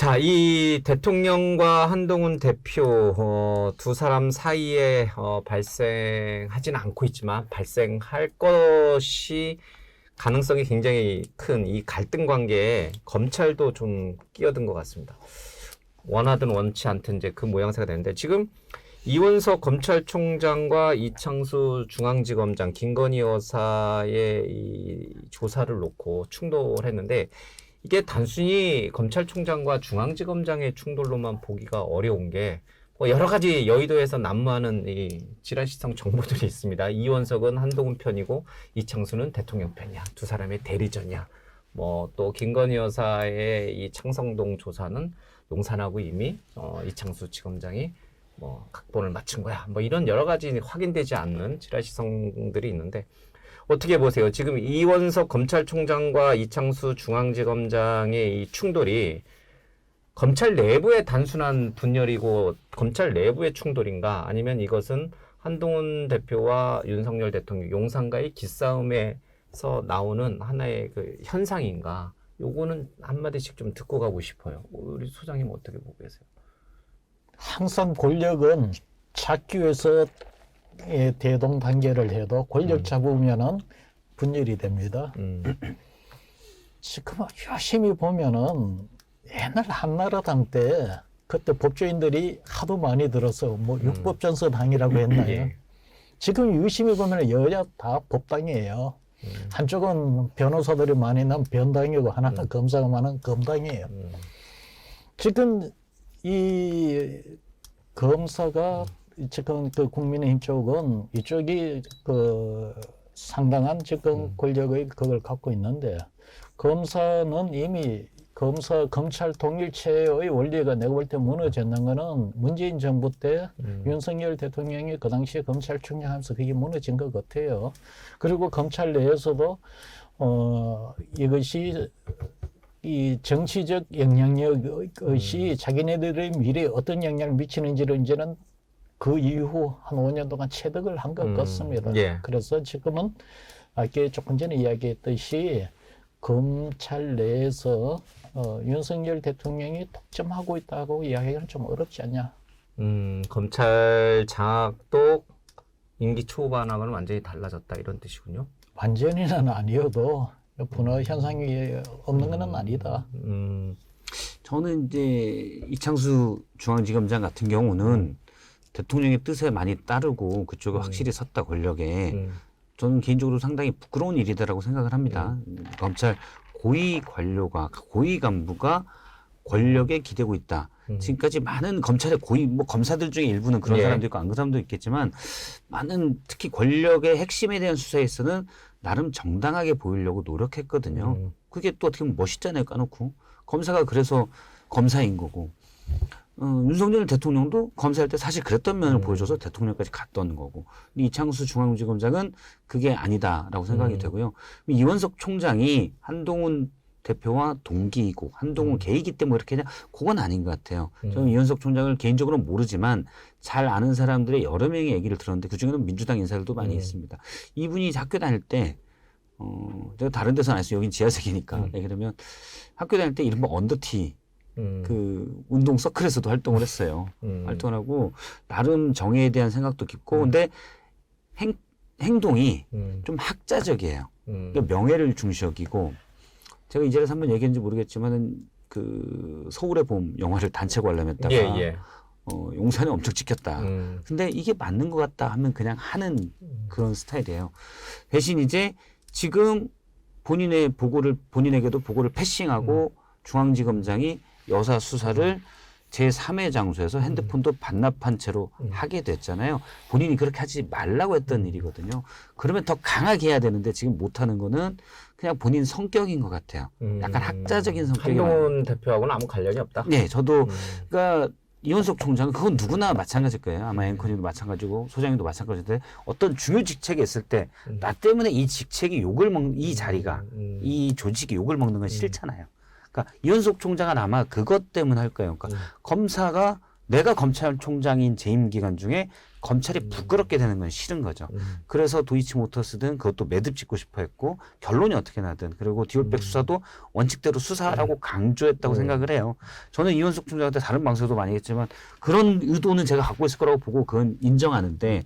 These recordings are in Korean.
자, 이 대통령과 한동훈 대표 두 사람 사이에 발생하지는 않고 있지만 발생할 것이 가능성이 굉장히 큰 이 갈등 관계에 검찰도 좀 끼어든 것 같습니다. 원하든 원치 않든 이제 그 모양새가 되는데 지금 이원석 검찰총장과 이창수 중앙지검장, 김건희 여사의 이 조사를 놓고 충돌했는데 이게 단순히 검찰총장과 중앙지검장의 충돌로만 보기가 어려운 게 뭐 여러 가지 여의도에서 난무하는 이 지라시성 정보들이 있습니다. 이원석은 한동훈 편이고 이창수는 대통령 편이야. 두 사람의 대리전이야. 뭐 또 김건희 여사의 이 창성동 조사는 용산하고 이미 이창수 지검장이 뭐 각본을 맞춘 거야. 뭐 이런 여러 가지 확인되지 않는 지라시성들이 있는데 어떻게 보세요? 지금 이원석 검찰총장과 이창수 중앙지검장의 이 충돌이 검찰 내부의 단순한 분열이고 검찰 내부의 충돌인가? 아니면 이것은 한동훈 대표와 윤석열 대통령 용산과의 기싸움에서 나오는 하나의 그 현상인가? 요거는 한마디씩 좀 듣고 가고 싶어요. 우리 소장님 어떻게 보고 계세요? 항상 권력은 잡기 위해서 대동단계를 해도 권력 잡으면은 분열이 됩니다. 지금 열심히 보면은 옛날 한나라당 때 그때 법조인들이 하도 많이 들어서 뭐 육법전서당이라고 했나요? 예. 지금 유심히 보면 여야 다 법당이에요. 한쪽은 변호사들이 많이 난 변당이고 하나는 검사가 많은 검당이에요. 지금 이 검사가 지금 그 국민의힘 쪽은 이쪽이 그 상당한 지금 권력의 그걸 갖고 있는데 검사는 이미 검찰 통일체의 원리가 내가 볼 때 무너졌는 거는 문재인 정부 때 윤석열 대통령이 그 당시에 검찰총장 하면서 그게 무너진 것 같아요. 그리고 검찰 내에서도 이것이 이 정치적 영향력이 자기네들의 미래에 어떤 영향을 미치는지를 이제는 그 이후 한 5년 동안 체득을 한 것 같습니다. 예. 그래서 지금은 아까 조금 전에 이야기했듯이 검찰 내에서 윤석열 대통령이 독점하고 있다고 이야기하기는 좀 어렵지 않냐. 검찰 장악도 임기 초반하고는 완전히 달라졌다 이런 뜻이군요. 완전히는 아니어도 분화 현상이 없는 건 아니다. 저는 이제 이창수 중앙지검장 같은 경우는 대통령의 뜻에 많이 따르고 그쪽에 확실히 섰다 권력에 저는 개인적으로 상당히 부끄러운 일이다라고 생각을 합니다. 검찰 고위 관료가 고위 간부가 권력에 기대고 있다. 지금까지 많은 검찰의 고위 뭐 검사들 중에 일부는 그런 예. 사람도 있고 안 그런 사람도 있겠지만 많은 특히 권력의 핵심에 대한 수사에서는 나름 정당하게 보이려고 노력했거든요. 그게 또 어떻게 보면 멋있잖아요, 까놓고. 검사가 그래서 검사인 거고. 윤석열 대통령도 검사할 때 사실 그랬던 면을 보여줘서 대통령까지 갔던 거고. 이창수 중앙지검장은 그게 아니다라고 생각이 되고요. 이원석 총장이 한동훈 대표와 동기이고 한동훈 개이기 때문에 이렇게 하냐? 그건 아닌 것 같아요. 저는 이원석 총장을 개인적으로는 모르지만 잘 아는 사람들의 여러 명의 얘기를 들었는데 그중에는 민주당 인사들도 많이 있습니다. 이분이 학교 다닐 때 제가 다른 데서는 안 했어요. 여긴 지하sek이니까. 그러면 학교 다닐 때 이른바 언더티 그 운동 서클에서도 활동을 했어요. 활동을 하고 나름 정의에 대한 생각도 깊고 근데 행동이 좀 학자적이에요. 그러니까 명예를 중시 여기고 제가 이 자리에서 한번 얘기했는지 모르겠지만은 그 서울의 봄 영화를 단체 관람했다가 예. 용산에 엄청 찍혔다. 근데 이게 맞는 것 같다 하면 그냥 하는 그런 스타일이에요. 대신 이제 지금 본인에게도 보고를 패싱하고 중앙지검장이 여사 수사를 제3의 장소에서 핸드폰도 반납한 채로 하게 됐잖아요. 본인이 그렇게 하지 말라고 했던 일이거든요. 그러면 더 강하게 해야 되는데 지금 못하는 거는 그냥 본인 성격인 것 같아요. 약간 학자적인 성격이 한동훈 대표하고는 아무 관련이 없다. 네, 저도 그러니까 이원석 총장은 그건 누구나 마찬가지일 거예요. 아마 앵커님도 마찬가지고 소장님도 마찬가지인데 어떤 중요 직책에 있을 때 나 때문에 이 직책이 욕을 먹는 이 자리가 이 조직이 욕을 먹는 건 싫잖아요. 그러니까 이원석 총장은 아마 그것 때문에 할 거예요. 그러니까 검사가 내가 검찰총장인 재임 기간 중에 검찰이 부끄럽게 되는 건 싫은 거죠. 그래서 도이치모터스든 그것도 매듭 짓고 싶어 했고 결론이 어떻게 나든 그리고 디올백 수사도 원칙대로 수사하라고 강조했다고 생각을 해요. 저는 이원석 총장한테 다른 방송도 많이 했지만 그런 의도는 제가 갖고 있을 거라고 보고 그건 인정하는데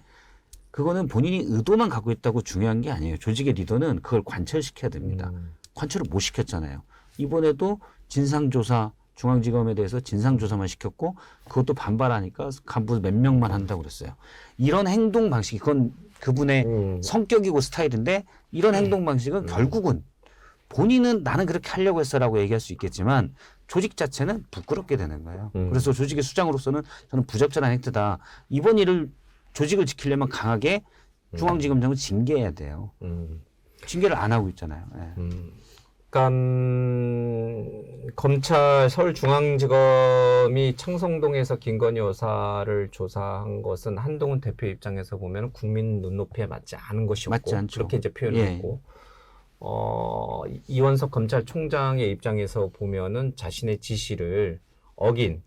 그거는 본인이 의도만 갖고 있다고 중요한 게 아니에요. 조직의 리더는 그걸 관철시켜야 됩니다. 관철을 못 시켰잖아요. 이번에도 진상조사 중앙지검에 대해서 진상조사만 시켰고 그것도 반발하니까 간부 몇 명만 한다고 그랬어요. 이런 행동 방식이 그건 그분의 성격이고 스타일인데 이런 행동 방식은 결국은 본인은 나는 그렇게 하려고 했어라고 얘기할 수 있겠지만 조직 자체는 부끄럽게 되는 거예요. 그래서 조직의 수장으로서는 저는 부적절한 행태다. 이번 일을 조직을 지키려면 강하게 중앙지검장을 징계해야 돼요. 징계를 안 하고 있잖아요. 네. 그러니까 검찰 서울중앙지검이 청송동에서 김건희 여사를 조사한 것은 한동훈 대표 입장에서 보면 국민 눈높이에 맞지 않은 것이었고 맞지 않죠. 그렇게 이제 표현을 예. 했고 이원석 검찰총장의 입장에서 보면은 자신의 지시를 어긴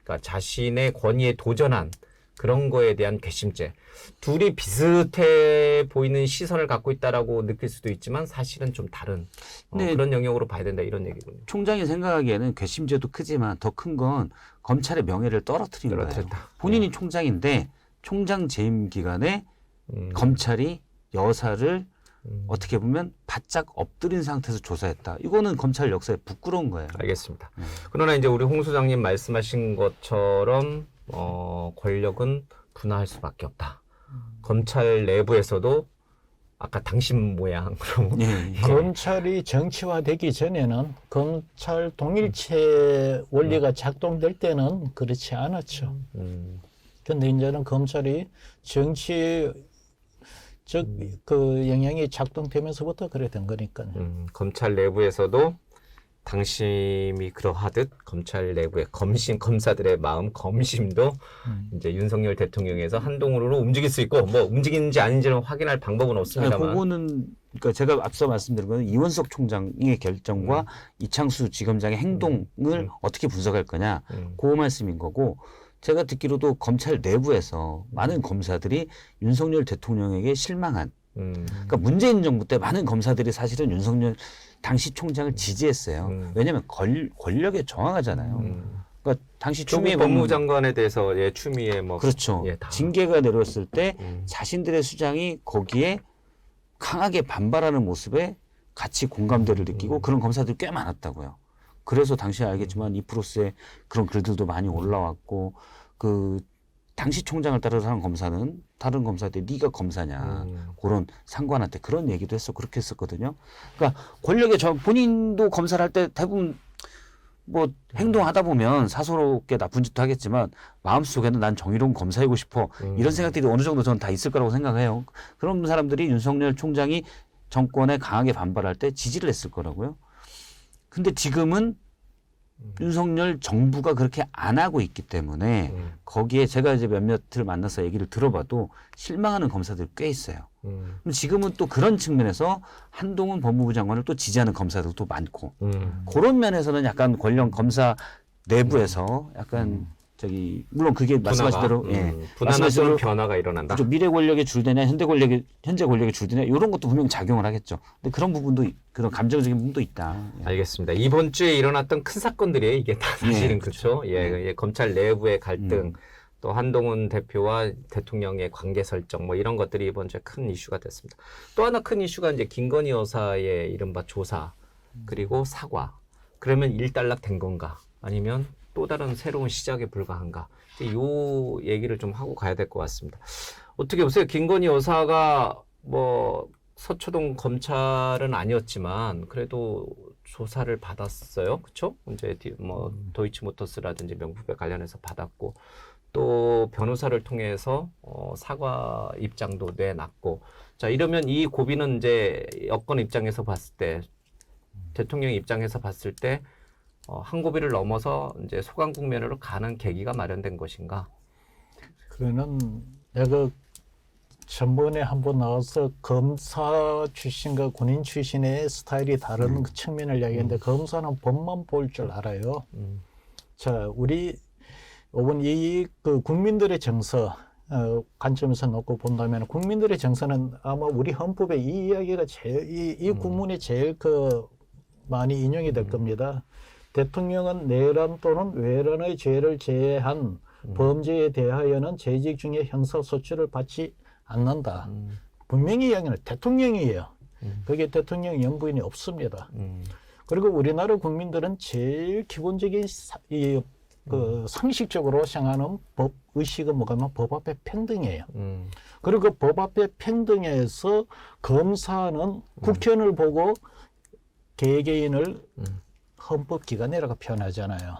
그러니까 자신의 권위에 도전한 그런 거에 대한 괘씸죄. 둘이 비슷해 보이는 시선을 갖고 있다라고 느낄 수도 있지만 사실은 좀 다른 네. 그런 영역으로 봐야 된다 이런 얘기군요. 총장이 생각하기에는 괘씸죄도 크지만 더 큰 건 검찰의 명예를 떨어뜨린 거예요. 떨어뜨렸다. 본인이 총장인데 총장 재임 기간에 검찰이 여사를 어떻게 보면 바짝 엎드린 상태에서 조사했다. 이거는 검찰 역사에 부끄러운 거예요. 알겠습니다. 그러나 이제 우리 홍 소장님 말씀하신 것처럼 권력은 분화할 수밖에 없다. 검찰 내부에서도 아까 당신 모양으로 예. 검찰이 정치화되기 전에는 검찰 동일체 원리가 작동될 때는 그렇지 않았죠. 근데 이제는 검찰이 정치 그 영향이 작동되면서부터 그래 된 거니까요. 검찰 내부에서도 당심이 그러하듯 검찰 내부의 검사들의 마음 검심도 이제 윤석열 대통령에서 한동훈으로 움직일 수 있고 뭐 움직이는지 아닌지는 확인할 방법은 없습니다만. 그거는 그러니까 제가 앞서 말씀드린 거는 이원석 총장의 결정과 이창수 지검장의 행동을 어떻게 분석할 거냐 그 말씀인 거고 제가 듣기로도 검찰 내부에서 많은 검사들이 윤석열 대통령에게 실망한 그러니까 문재인 정부 때 많은 검사들이 사실은 윤석열 당시 총장을 지지했어요. 왜냐하면 권력에 저항하잖아요. 그러니까 당시 추미애 법무부 장관에 대해서 추미애 뭐 그렇죠. 다. 징계가 내려왔을 때 자신들의 수장이 거기에 강하게 반발하는 모습에 같이 공감대를 느끼고 그런 검사들이 꽤 많았다고요. 그래서 당시에 알겠지만 이프로스에 그런 글들도 많이 올라왔고 그 당시 총장을 따라서 하는 검사는 다른 검사한테 네가 검사냐 그런 상관한테 그런 얘기도 했어 그렇게 했었거든요. 그러니까 권력에 본인도 검사를 할 때 대부분 뭐 행동하다 보면 사소롭게 나쁜 짓도 하겠지만 마음속에는 난 정의로운 검사이고 싶어 이런 생각들이 어느 정도 저는 다 있을 거라고 생각해요. 그런 사람들이 윤석열 총장이 정권에 강하게 반발할 때 지지를 했을 거라고요. 근데 지금은 윤석열 정부가 그렇게 안 하고 있기 때문에 거기에 제가 이제 몇몇을 만나서 얘기를 들어봐도 실망하는 검사들이 꽤 있어요. 그럼 지금은 또 그런 측면에서 한동훈 법무부 장관을 또 지지하는 검사들도 많고 그런 면에서는 약간 권력 검사 내부에서 약간 저기 물론 그게 말씀하신 대로 분화나 또는 변화가 일어난다. 그렇죠. 미래 권력이 줄되냐 현재 권력이 줄되냐 이런 것도 분명 작용을 하겠죠. 근데 그런 부분도 그런 감정적인 부분도 있다. 알겠습니다. 이번 주에 일어났던 큰 사건들이에요. 이게 다 사실은 그렇죠. 예, 검찰 내부의 갈등, 또 한동훈 대표와 대통령의 관계 설정, 뭐 이런 것들이 이번 주에 큰 이슈가 됐습니다. 또 하나 큰 이슈가 이제 김건희 여사의 이른바 조사 그리고 사과. 그러면 일단락 된 건가? 아니면 또 다른 새로운 시작에 불과한가? 요 얘기를 좀 하고 가야 될 것 같습니다. 어떻게 보세요? 김건희 여사가 뭐 서초동 검찰은 아니었지만 그래도 조사를 받았어요. 그렇죠? 이제 뭐 도이치모터스라든지 명품백 관련해서 받았고 또 변호사를 통해서 사과 입장도 내놨고 자 이러면 이 고비는 이제 여권 입장에서 봤을 때 대통령 입장에서 봤을 때 한 고비를 넘어서 이제 소강 국면으로 가는 계기가 마련된 것인가? 그거는 내가 전번에 한번 나와서 검사 출신과 군인 출신의 스타일이 다른 그 측면을 이야기했는데 검사는 법만 볼 줄 알아요. 자, 우리 이번 그 국민들의 정서, 관점에서 놓고 본다면 국민들의 정서는 아마 우리 헌법에 이 이야기가 제일 이 구문이 제일 많이 인용이 될 겁니다. 대통령은 내란 또는 외란의 죄를 제외한 범죄에 대하여는 재직 중에 형사소추를 받지 않는다. 분명히 이야기는 대통령이에요. 그게 대통령 영부인이 없습니다. 그리고 우리나라 국민들은 제일 기본적인 상식적으로 생각하는 법 의식은 뭐냐면 법 앞에 평등이에요. 그리고 그 법 앞에 평등에서 검사는 국회의원을 보고 개개인을 헌법기관이라고 표현하잖아요.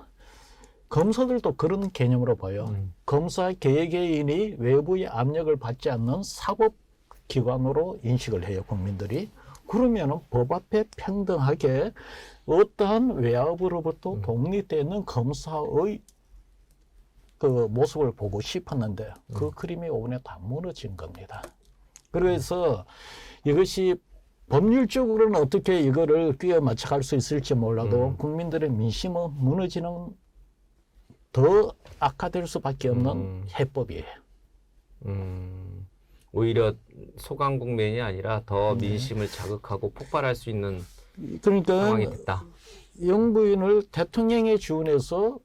검사들도 그런 개념으로 봐요. 검사 개개인이 외부의 압력을 받지 않는 사법기관으로 인식을 해요, 국민들이. 그러면은 법 앞에 평등하게 어떠한 외압으로부터 독립되어 있는 검사의 그 모습을 보고 싶었는데 그 그림이 오늘 다 무너진 겁니다. 그래서 이것이 법률적으로는 어떻게 이거를 끼워 맞춰갈 수 있을지 몰라도 국민들의 민심은 무너지는 더 악화될 수밖에 없는 해법이에요. 오히려 소강 국면이 아니라 더 민심을 자극하고 폭발할 수 있는 그러니까 상황이 됐다. 영부인을 대통령에 지원해서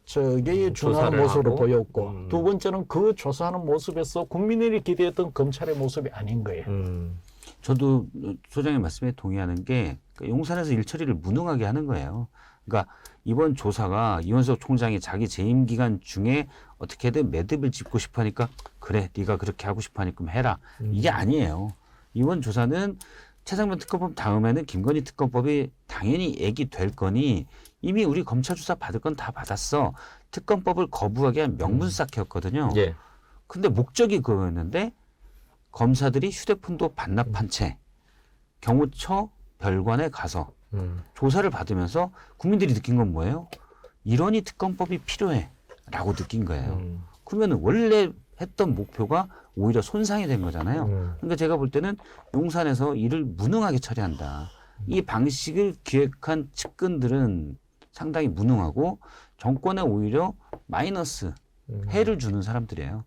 저게 준하는 조사를 모습으로 하고, 보였고 두 번째는 그 조사하는 모습에서 국민들이 기대했던 검찰의 모습이 아닌 거예요. 저도 소장의 말씀에 동의하는 게 용산에서 일처리를 무능하게 하는 거예요. 그러니까 이번 조사가 이원석 총장이 자기 재임 기간 중에 어떻게든 매듭을 짚고 싶어하니까 그래 네가 그렇게 하고 싶어하니까 해라. 이게 아니에요. 이번 조사는 최상병 특검법 다음에는 김건희 특검법이 당연히 얘기될 거니 이미 우리 검찰 조사 받을 건 다 받았어. 특검법을 거부하게 한 명분 쌓기였거든요. 예. 근데 목적이 그거였는데 검사들이 휴대폰도 반납한 채 경호처 별관에 가서 조사를 받으면서 국민들이 느낀 건 뭐예요? 이러니 특검법이 필요해 라고 느낀 거예요. 그러면 원래 했던 목표가 오히려 손상이 된 거잖아요. 그러니까 제가 볼 때는 용산에서 일을 무능하게 처리한다. 이 방식을 기획한 측근들은 상당히 무능하고 정권에 오히려 마이너스 해를 주는 사람들이에요.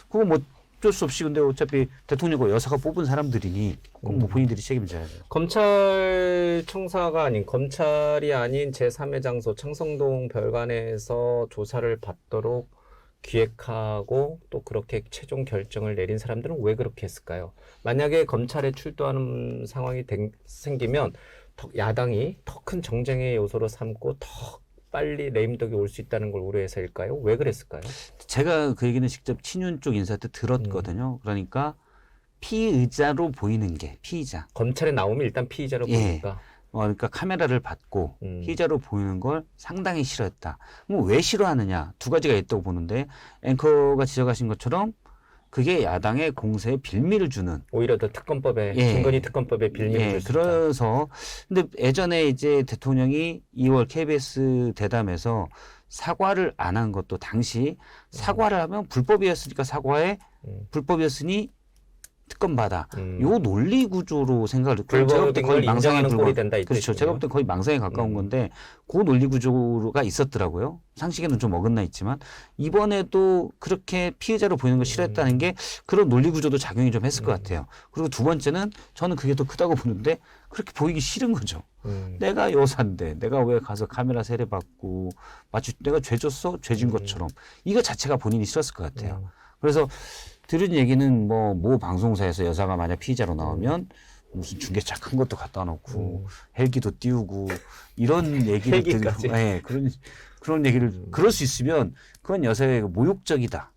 그거 뭐 어쩔 수 없이 근데 어차피 대통령과 여사가 뽑은 사람들이니 그건 뭐 본인들이 책임져야죠. 검찰청사가 아닌 검찰이 아닌 제3의 장소 창성동 별관에서 조사를 받도록 기획하고 또 그렇게 최종 결정을 내린 사람들은 왜 그렇게 했을까요? 만약에 검찰에 출두하는 상황이 생기면 야당이 더 큰 정쟁의 요소로 삼고 더 빨리 레임덕이 올 수 있다는 걸 우려해서일까요? 왜 그랬을까요? 제가 그 얘기는 직접 친윤 쪽 인사 때 들었거든요. 그러니까 피의자로 보이는 게 피의자. 검찰에 나오면 일단 피의자로 보니까. 그러니까 카메라를 받고 피의자로 보이는 걸 상당히 싫어했다. 뭐 왜 싫어하느냐? 두 가지가 있다고 보는데 앵커가 지적하신 것처럼 그게 야당의 공세에 빌미를 주는 오히려 더 특검법에 김건희 특검법에 빌미를 줄 수 있다. 그래서 근데 예전에 이제 대통령이 2월 KBS 대담에서 사과를 안 한 것도 당시 사과를 하면 불법이었으니까 사과에 불법이었으니 특검 받아. 요 논리 구조로 생각을 제가 볼 때 거의 망상에 꼴이 된다. 그렇죠. 제가 볼 때 거의 망상에 가까운 건데 그 논리 구조가 있었더라고요. 상식에는 좀 어긋나 있지만 이번에도 그렇게 피해자로 보이는 걸 싫어했다는 게 그런 논리 구조도 작용이 좀 했을 것 같아요. 그리고 두 번째는 저는 그게 더 크다고 보는데 그렇게 보이기 싫은 거죠. 내가 여사인데 내가 왜 가서 카메라 세례받고 마치 내가 죄졌어? 죄진 것처럼 이거 자체가 본인이 싫었을 것 같아요. 그래서 들은 얘기는 모 방송사에서 여사가 만약 피의자로 나오면 무슨 중계차 큰 것도 갖다 놓고 헬기도 띄우고 이런 얘기를 듣고 그런 얘기를 그럴 수 있으면 그건 여사의 모욕적이다.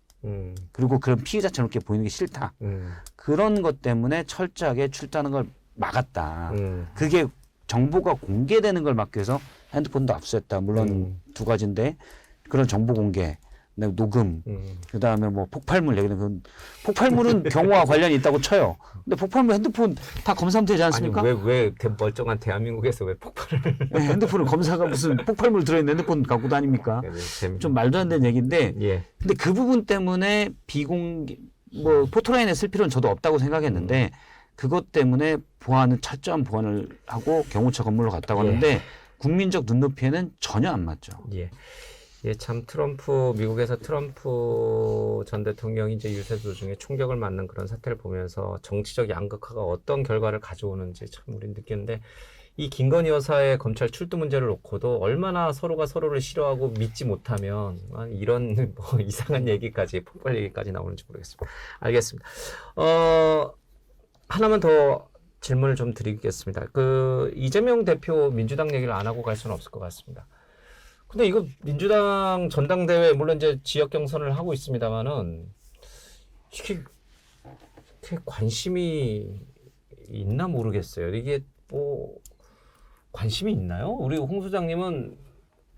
그리고 그런 피의자처럼 이렇게 보이는 게 싫다. 그런 것 때문에 철저하게 출두하는 걸 막았다. 그게 정보가 공개되는 걸 막기 위해서 핸드폰도 압수했다. 물론 두 가지인데 그런 정보 공개. 녹음, 그 다음에 뭐 폭발물 얘기는 폭발물은 경호와 관련이 있다고 쳐요. 근데 폭발물 핸드폰 다 검사하면 되지 않습니까? 아니, 왜 멀쩡한 대한민국에서 왜 폭발을? 핸드폰을 검사가 무슨 폭발물 들어있는 핸드폰 갖고 다닙니까? 좀 말도 안 되는 얘기인데, 근데 그 부분 때문에 비공개, 포토라인에 쓸 필요는 저도 없다고 생각했는데, 그것 때문에 철저한 보안을 하고 경호처 건물로 갔다고 하는데, 국민적 눈높이에는 전혀 안 맞죠. 예, 참 미국에서 트럼프 전 대통령이 이제 유세 도중에 총격을 맞는 그런 사태를 보면서 정치적 양극화가 어떤 결과를 가져오는지 참 우린 느꼈는데 이 김건희 여사의 검찰 출두 문제를 놓고도 얼마나 서로가 서로를 싫어하고 믿지 못하면 이런 뭐 이상한 얘기까지 폭발 얘기까지 나오는지 모르겠습니다. 알겠습니다. 하나만 더 질문을 좀 드리겠습니다. 이재명 대표 민주당 얘기를 안 하고 갈 수는 없을 것 같습니다. 근데 이거 민주당 전당대회 물론 이제 지역 경선을 하고 있습니다만은 이게 관심이 있나 모르겠어요. 이게 뭐 관심이 있나요? 우리 홍 소장님은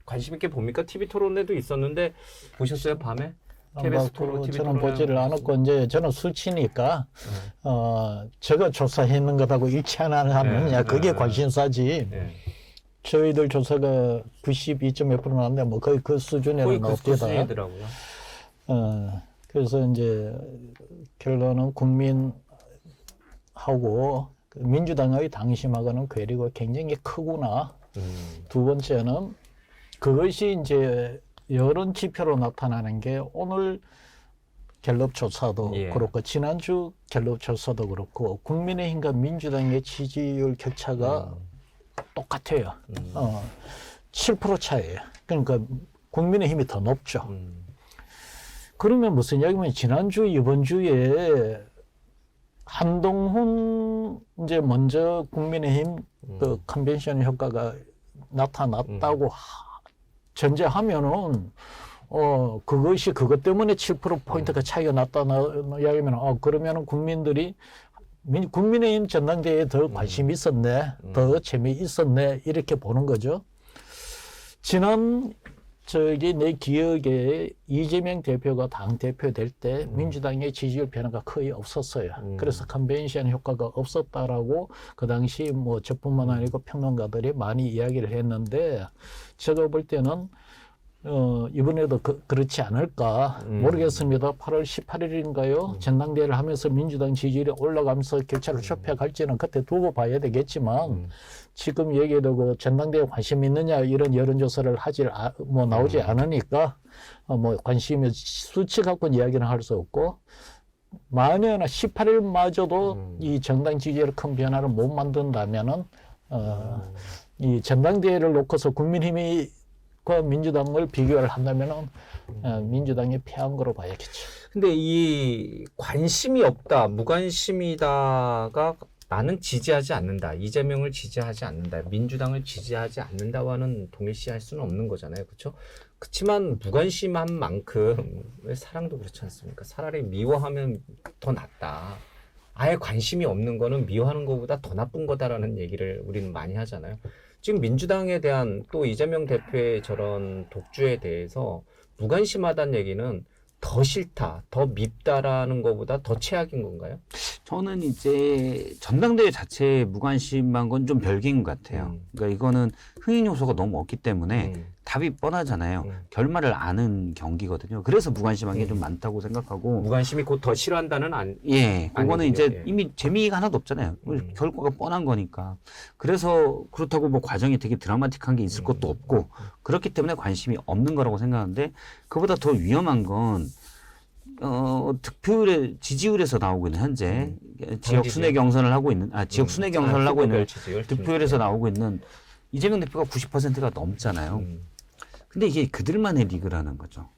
관심 있게 봅니까? TV 토론에도 있었는데 보셨어요 밤에? KBS 토론, TV 저는 토론에 보지를 않았고 이제 저는 수치니까 제가 조사했는 것하고 일치 안 하느냐 그게 관심사지. 저희들 조사가 92.몇% 나왔는데 뭐 거의 그 수준에는 거의 그 없대다. 수준이더라고요. 그래서 이제 결론은 국민하고 민주당의 당심하고는 괴리가 굉장히 크구나. 두 번째는 그것이 이제 여론 지표로 나타나는 게 오늘 갤럽 조사도 그렇고 지난주 갤럽 조사도 그렇고 국민의힘과 민주당의 지지율 격차가 똑같아요. 7% 차이에요. 그러니까 국민의힘이 더 높죠. 그러면 무슨 이야기면 지난주 이번 주에 한동훈 이제 먼저 국민의힘 그 컨벤션 효과가 나타났다고 전제하면은 그것이 그것 때문에 7%포인트가 차이가 났다는 이야기면 그러면은 국민들이 국민의힘 전당대회에 더 관심이 있었네, 더 재미있었네 이렇게 보는 거죠. 지난 내 기억에 이재명 대표가 당대표 될 때 민주당의 지지율 변화가 거의 없었어요. 그래서 컨벤션 효과가 없었다라고 그 당시 뭐 저뿐만 아니고 평론가들이 많이 이야기를 했는데 제가 볼 때는 이번에도 그렇지 않을까 모르겠습니다. 8월 18일인가요? 전당대회를 하면서 민주당 지지율이 올라가면서 격차를 좁혀갈지는 그때 두고 봐야 되겠지만 지금 얘기해도 전당대회 관심 있느냐 이런 여론조사를 나오지 않으니까 뭐 관심이 수치 갖고는 이야기는 할 수 없고 만약에 18일마저도 이 정당 지지율 큰 변화를 못 만든다면은 이 전당대회를 놓고서 국민힘이 민주당을 비교를 한다면은 민주당이 패한 거로 봐야겠죠. 근데 이 관심이 없다, 무관심이다가 나는 지지하지 않는다, 이재명을 지지하지 않는다, 민주당을 지지하지 않는다와는 동일시할 수는 없는 거잖아요, 그렇죠? 그렇지만 무관심한 만큼 왜 사랑도 그렇지 않습니까? 차라리 미워하면 더 낫다. 아예 관심이 없는 거는 미워하는 것보다 더 나쁜 거다라는 얘기를 우리는 많이 하잖아요. 지금 민주당에 대한 또 이재명 대표의 저런 독주에 대해서 무관심하다는 얘기는 더 싫다, 더 밉다라는 것보다 더 최악인 건가요? 저는 이제 전당대회 자체에 무관심한 건 좀 별개인 것 같아요. 그러니까 이거는 흥행 요소가 너무 없기 때문에 답이 뻔하잖아요. 결말을 아는 경기거든요. 그래서 무관심한 게 좀 많다고 생각하고. 무관심이 곧 더 싫어한다는 그거는 이제 이미 재미가 하나도 없잖아요. 결과가 뻔한 거니까. 그래서 그렇다고 뭐 과정이 되게 드라마틱한 게 있을 것도 없고 그렇기 때문에 관심이 없는 거라고 생각하는데 그보다 더 위험한 건 득표율의 지지율에서 나오고 있는 현재 지역 순회 경선을 하고 있는 지역 순회 경선을 하고 있는 득표율에서 나오고 있는 이재명 대표가 90%가 넘잖아요. 근데 이게 그들만의 리그라는 거죠.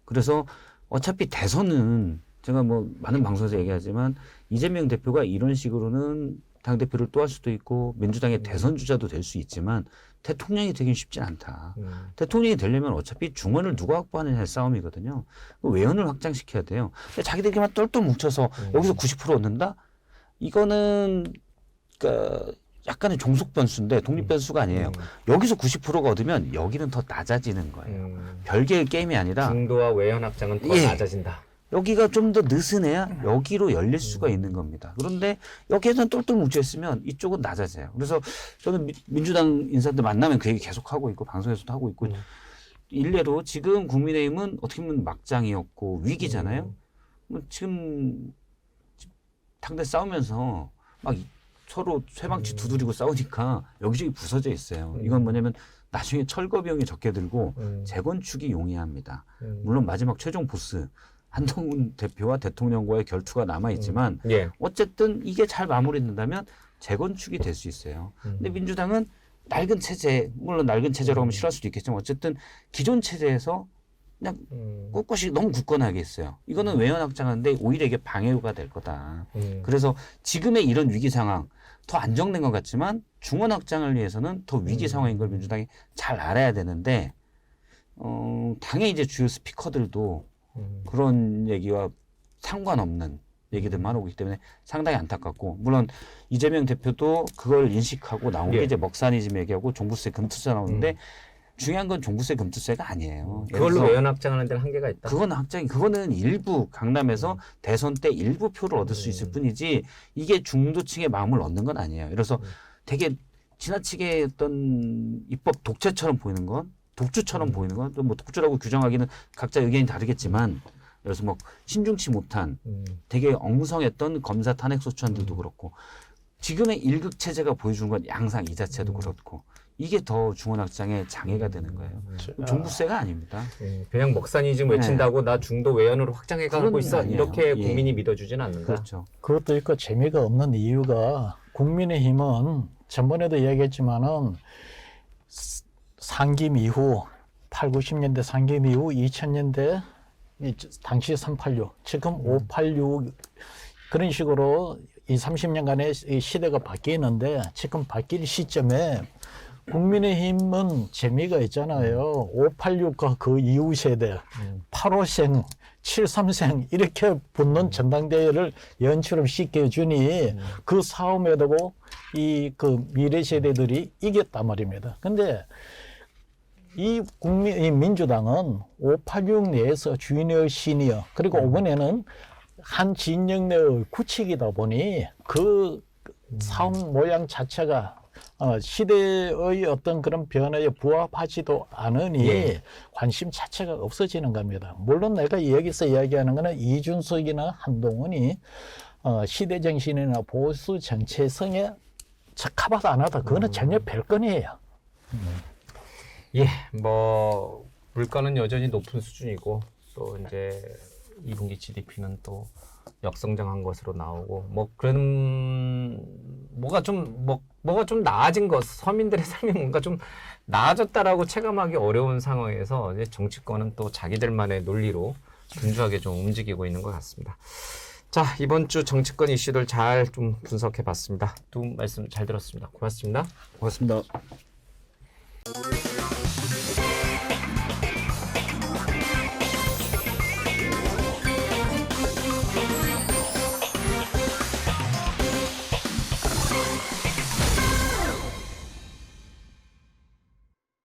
그래서 어차피 대선은 제가 뭐 많은 방송에서 얘기하지만 이재명 대표가 이런 식으로는 당대표를 또 할 수도 있고 민주당의 대선 주자도 될 수 있지만 대통령이 되긴 쉽지 않다. 대통령이 되려면 어차피 중원을 누가 확보하느냐의 싸움이거든요. 외연을 확장시켜야 돼요. 근데 자기들끼리만 똘똘 뭉쳐서 여기서 90% 얻는다? 이거는 그러니까 약간의 종속 변수인데 독립 변수가 아니에요. 여기서 90%가 얻으면 여기는 더 낮아지는 거예요. 별개의 게임이 아니라 중도와 외연 확장은 더 낮아진다. 여기가 좀 더 느슨해야 여기로 열릴 수가 있는 겁니다. 그런데 여기에서는 똘똘 뭉쳐있으면 이쪽은 낮아져요. 그래서 저는 민주당 인사들 만나면 그 얘기 계속 하고 있고 방송에서도 하고 있고 일례로 지금 국민의힘은 어떻게 보면 막장이었고 위기잖아요. 지금 당대 싸우면서 막 서로 쇠방치 두드리고 싸우니까 여기저기 부서져 있어요. 이건 뭐냐면 나중에 철거 비용이 적게 들고 재건축이 용이합니다. 물론 마지막 최종 보스 한동훈 대표와 대통령과의 결투가 남아 있지만 예. 어쨌든 이게 잘 마무리된다면 재건축이 될 수 있어요. 근데 민주당은 낡은 체제, 물론 낡은 체제라고 하면 싫어할 수도 있겠지만 어쨌든 기존 체제에서 그냥 꿋꿋이 너무 굳건하게 했어요. 이거는 외연 확장하는데 오히려 이게 방해가 될 거다. 그래서 지금의 이런 위기 상황 더 안정된 것 같지만 중원 확장을 위해서는 더 위기 상황인 걸 민주당이 잘 알아야 되는데 당의 이제 주요 스피커들도 그런 얘기와 상관없는 얘기들만 하고 있기 때문에 상당히 안타깝고 물론 이재명 대표도 그걸 인식하고 나온 게 예. 이제 먹사니즘 얘기하고 종부세 금투세 나오는데 중요한 건 종부세 금투세가 아니에요. 그걸로 외연 확장하는 데는 한계가 있다. 그건 확장이 그거는 일부 강남에서 대선 때 일부 표를 얻을 수 있을 뿐이지 이게 중도층의 마음을 얻는 건 아니에요. 그래서 되게 지나치게 어떤 입법 독재처럼 보이는 건 독주처럼 보이는 건 또 뭐 독주라고 규정하기는 각자 의견이 다르겠지만 그래서 뭐 신중치 못한 되게 엉성했던 검사 탄핵 소추안들도 그렇고 지금의 일극 체제가 보여준 건 양상 이 자체도 그렇고 이게 더 중원 확장에 장애가 되는 거예요. 종부세가 아닙니다. 그냥 먹사니즘 외친다고 나 중도 외연으로 확장해 가고 그건 있어 아니에요. 이렇게 예. 국민이 믿어주지는 않는다. 그렇죠. 그것도 있고 재미가 없는 이유가 국민의힘은 전번에도 이야기했지만은 상김 이후 8, 90년대 상김 이후 2000년대 당시 386 지금 586 그런 식으로 이 30년간의 이 시대가 바뀌었는데 지금 바뀔 시점에 국민의힘은 재미가 있잖아요. 586과 그 이후 세대 85생 73생 이렇게 붙는 전당대회를 연출을 시켜주니 그 싸움에도 이 그 미래 세대들이 이겼단 말입니다. 근데 이 민주당은 586 내에서 주니어 시니어 그리고 이번에는 한 진영 내의 구칙이다 보니 그 싸움 모양 자체가 시대의 어떤 그런 변화에 부합하지도 않으니 예. 관심 자체가 없어지는 겁니다. 물론 내가 여기서 이야기하는 거는 이준석이나 한동훈이 시대 정신이나 보수 정체성에 적합하다 안 하다 그거는 전혀 별건이에요. 예, 뭐 물가는 여전히 높은 수준이고 또 이제 2분기 GDP는 또 역성장한 것으로 나오고 뭐 그런 뭐가 좀 나아진 것 서민들의 삶이 뭔가 좀 나아졌다라고 체감하기 어려운 상황에서 이제 정치권은 또 자기들만의 논리로 분주하게 좀 움직이고 있는 것 같습니다. 자, 이번 주 정치권 이슈들 잘 좀 분석해 봤습니다. 두 분 말씀 잘 들었습니다. 고맙습니다. 고맙습니다.